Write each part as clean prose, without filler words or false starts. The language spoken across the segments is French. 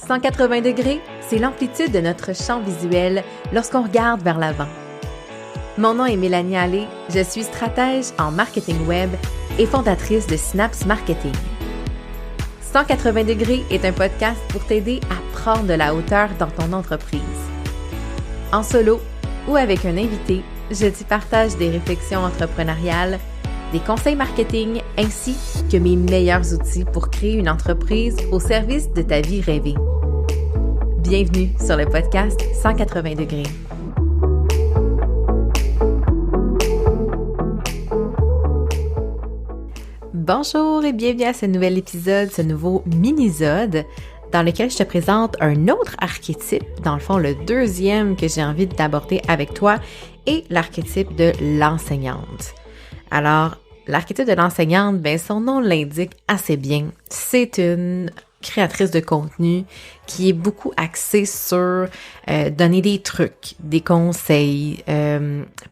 180 degrés, c'est l'amplitude de notre champ visuel lorsqu'on regarde vers l'avant. Mon nom est Mélanie Allé, je suis stratège en marketing web et fondatrice de Synapse Marketing. 180 degrés est un podcast pour t'aider à prendre de la hauteur dans ton entreprise. En solo ou avec un invité, je t'y partage des réflexions entrepreneuriales, des conseils marketing ainsi que mes meilleurs outils pour créer une entreprise au service de ta vie rêvée. Bienvenue sur le podcast 180 degrés. Bonjour et bienvenue à ce nouvel épisode, ce nouveau mini-sode dans lequel je te présente un autre archétype, dans le fond le deuxième que j'ai envie d'aborder avec toi, est l'archétype de l'enseignante. Alors, l'archétype de l'enseignante, son nom l'indique assez bien. C'est une créatrice de contenu qui est beaucoup axée sur donner des trucs, des conseils,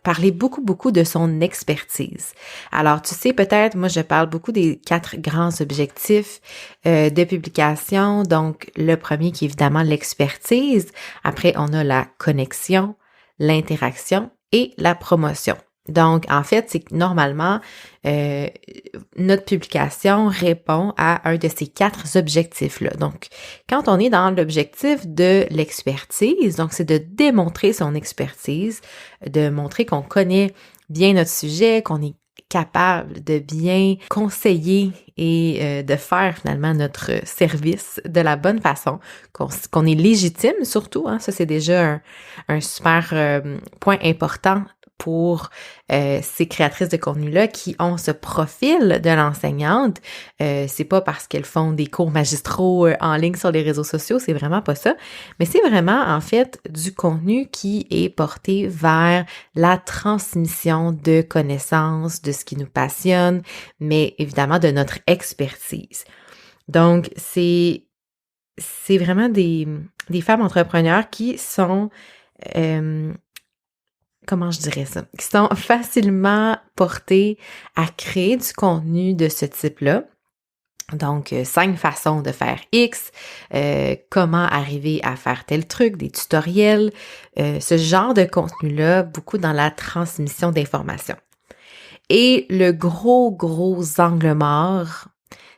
parler beaucoup de son expertise. Alors, tu sais, peut-être, moi, je parle beaucoup des 4 grands objectifs de publication. Donc, le premier qui est évidemment l'expertise. Après, on a la connexion, l'interaction et la promotion. Donc, en fait, c'est que normalement, notre publication répond à un de ces 4 objectifs-là. Donc, quand on est dans l'objectif de l'expertise, donc c'est de démontrer son expertise, de montrer qu'on connaît bien notre sujet, qu'on est capable de bien conseiller et de faire finalement notre service de la bonne façon, qu'on est légitime surtout, hein, ça c'est déjà un super point important pour ces créatrices de contenu-là qui ont ce profil de l'enseignante. C'est pas parce qu'elles font des cours magistraux en ligne sur les réseaux sociaux, c'est vraiment pas ça, mais c'est vraiment en fait du contenu qui est porté vers la transmission de connaissances, de ce qui nous passionne, mais évidemment de notre expertise. Donc, c'est vraiment des femmes entrepreneurs qui sont comment je dirais ça, qui sont facilement portées à créer du contenu de ce type-là. Donc, 5 façons de faire X, comment arriver à faire tel truc, des tutoriels, ce genre de contenu-là, beaucoup dans la transmission d'informations. Et le gros angle mort,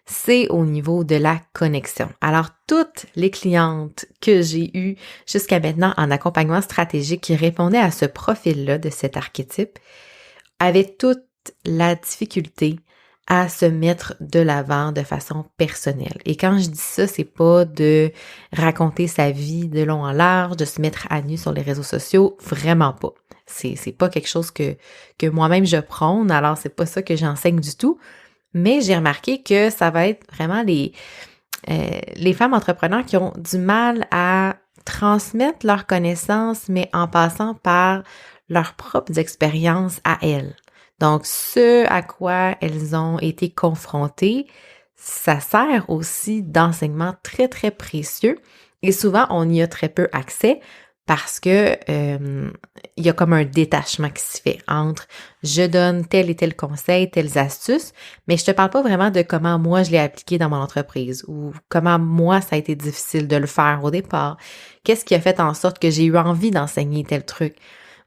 c'est au niveau de la connexion. Alors, toutes les clientes que j'ai eues jusqu'à maintenant en accompagnement stratégique qui répondaient à ce profil-là de cet archétype avaient toute la difficulté à se mettre de l'avant de façon personnelle. Et quand je dis ça, c'est pas de raconter sa vie de long en large, de se mettre à nu sur les réseaux sociaux, vraiment pas. C'est pas quelque chose que moi-même je prône, alors c'est pas ça que j'enseigne du tout. Mais j'ai remarqué que ça va être vraiment les femmes entrepreneurs qui ont du mal à transmettre leurs connaissances, mais en passant par leurs propres expériences à elles. Donc, ce à quoi elles ont été confrontées, ça sert aussi d'enseignement très, très précieux. Et souvent, on y a très peu accès parce que il y a comme un détachement qui se fait entre je donne tel et tel conseil, telles astuces, mais je te parle pas vraiment de comment moi je l'ai appliqué dans mon entreprise ou comment moi ça a été difficile de le faire au départ. Qu'est-ce qui a fait en sorte que j'ai eu envie d'enseigner tel truc?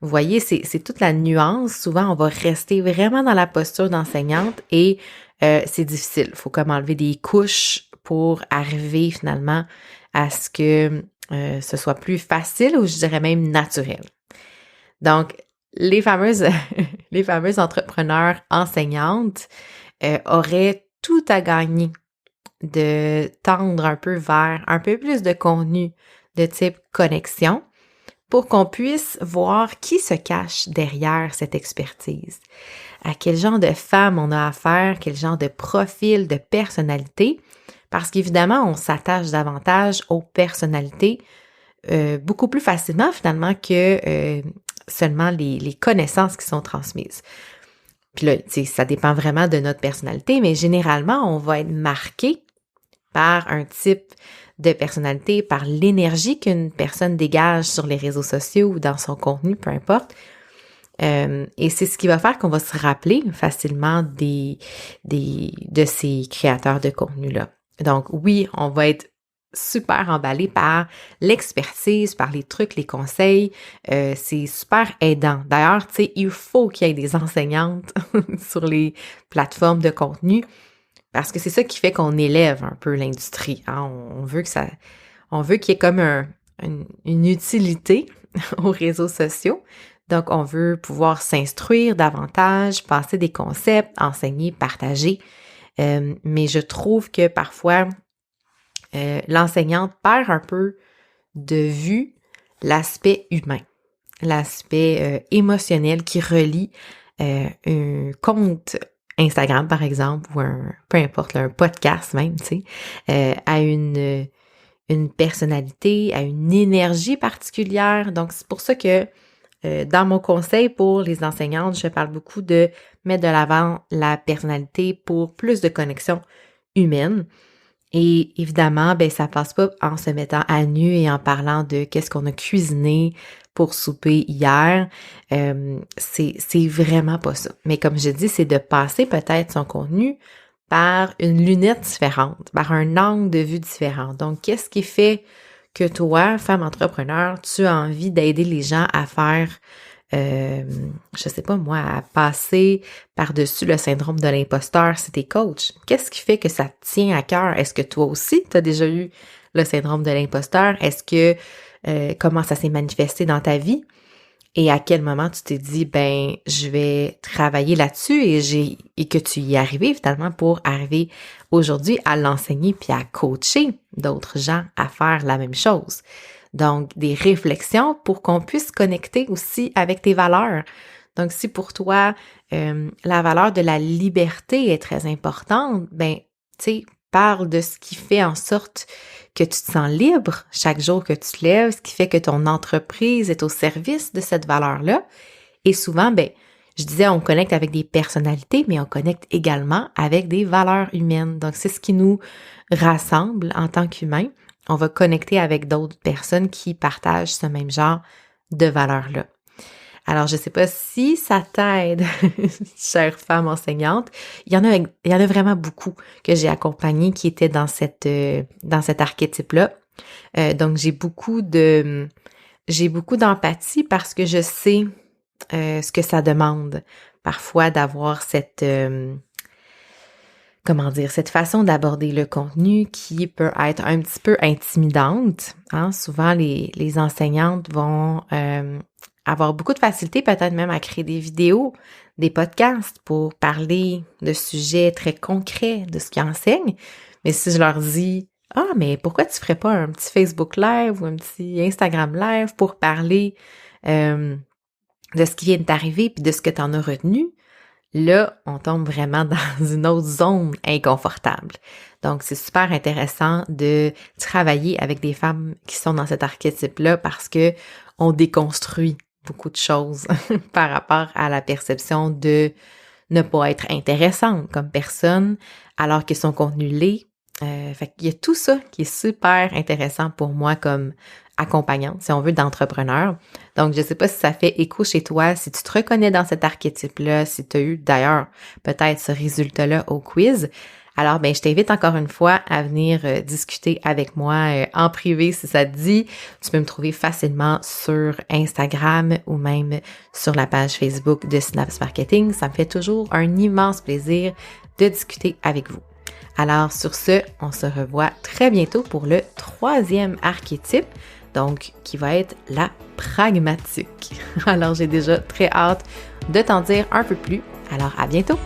Vous voyez, c'est toute la nuance. Souvent, on va rester vraiment dans la posture d'enseignante et c'est difficile. Il faut comme enlever des couches pour arriver finalement à ce que ce soit plus facile ou je dirais même naturel. Donc, les fameuses entrepreneurs enseignantes auraient tout à gagner de tendre un peu vers un peu plus de contenu de type connexion pour qu'on puisse voir qui se cache derrière cette expertise. À quel genre de femme on a affaire, quel genre de profil, de personnalité. Parce qu'évidemment, on s'attache davantage aux personnalités beaucoup plus facilement finalement que seulement les connaissances qui sont transmises. Puis là, ça dépend vraiment de notre personnalité, mais généralement, on va être marqué par un type de personnalité, par l'énergie qu'une personne dégage sur les réseaux sociaux ou dans son contenu, peu importe. Et c'est ce qui va faire qu'on va se rappeler facilement de ces créateurs de contenu-là. Donc oui, on va être super emballée par l'expertise, par les trucs, les conseils. C'est super aidant. D'ailleurs, tu sais, il faut qu'il y ait des enseignantes sur les plateformes de contenu parce que c'est ça qui fait qu'on élève un peu l'industrie. Hein. On veut qu'il y ait comme une utilité aux réseaux sociaux. Donc, on veut pouvoir s'instruire davantage, passer des concepts, enseigner, partager. Mais je trouve que parfois, l'enseignante perd un peu de vue l'aspect humain, l'aspect émotionnel qui relie un compte Instagram, par exemple, ou peu importe, un podcast même, tu sais, à une personnalité, à une énergie particulière. Donc, c'est pour ça que dans mon conseil pour les enseignantes, je parle beaucoup de mettre de l'avant la personnalité pour plus de connexion humaine. Et évidemment, ben ça passe pas en se mettant à nu et en parlant de qu'est-ce qu'on a cuisiné pour souper hier. C'est vraiment pas ça. Mais comme je dis, c'est de passer peut-être son contenu par une lunette différente, par un angle de vue différent. Donc, qu'est-ce qui fait que toi, femme entrepreneur, tu as envie d'aider les gens à faire, je sais pas moi, à passer par-dessus le syndrome de l'imposteur si t'es coach? Qu'est-ce qui fait que ça te tient à cœur? Est-ce que toi aussi, tu as déjà eu le syndrome de l'imposteur? Est-ce que, comment ça s'est manifesté dans ta vie? Et à quel moment tu t'es dit, ben, je vais travailler là-dessus et que tu y es arrivé finalement pour arriver aujourd'hui à l'enseigner puis à coacher d'autres gens à faire la même chose. Donc, des réflexions pour qu'on puisse connecter aussi avec tes valeurs. Donc, si pour toi, la valeur de la liberté est très importante, ben, tu sais, parle de ce qui fait en sorte que tu te sens libre chaque jour que tu te lèves, ce qui fait que ton entreprise est au service de cette valeur-là. Et souvent, ben, je disais, on connecte avec des personnalités, mais on connecte également avec des valeurs humaines. Donc, c'est ce qui nous rassemble en tant qu'humains. On va connecter avec d'autres personnes qui partagent ce même genre de valeurs-là. Alors, je ne sais pas si ça t'aide, chère femme enseignante. Il y en a vraiment beaucoup que j'ai accompagnées qui étaient dans cet archétype-là. Donc, j'ai beaucoup d'empathie parce que je sais ce que ça demande parfois d'avoir cette façon d'aborder le contenu qui peut être un petit peu intimidante. Hein? Souvent, les enseignantes vont avoir beaucoup de facilité, peut-être même à créer des vidéos, des podcasts pour parler de sujets très concrets de ce qu'ils enseignent. Mais si je leur dis « Ah, mais pourquoi tu ferais pas un petit Facebook Live ou un petit Instagram Live pour parler de ce qui vient de t'arriver puis de ce que tu en as retenu? » Là, on tombe vraiment dans une autre zone inconfortable. Donc, c'est super intéressant de travailler avec des femmes qui sont dans cet archétype-là parce que on déconstruit beaucoup de choses par rapport à la perception de ne pas être intéressante comme personne alors que son contenu l'est. Fait qu'il y a tout ça qui est super intéressant pour moi comme accompagnante, si on veut, d'entrepreneur. Donc, je sais pas si ça fait écho chez toi, si tu te reconnais dans cet archétype-là, si tu as eu d'ailleurs peut-être ce résultat-là au quiz. Alors, ben, je t'invite encore une fois à venir discuter avec moi en privé si ça te dit. Tu peux me trouver facilement sur Instagram ou même sur la page Facebook de Synapse Marketing. Ça me fait toujours un immense plaisir de discuter avec vous. Alors, sur ce, on se revoit très bientôt pour le 3e archétype, donc qui va être la pragmatique. Alors, j'ai déjà très hâte de t'en dire un peu plus. Alors, à bientôt!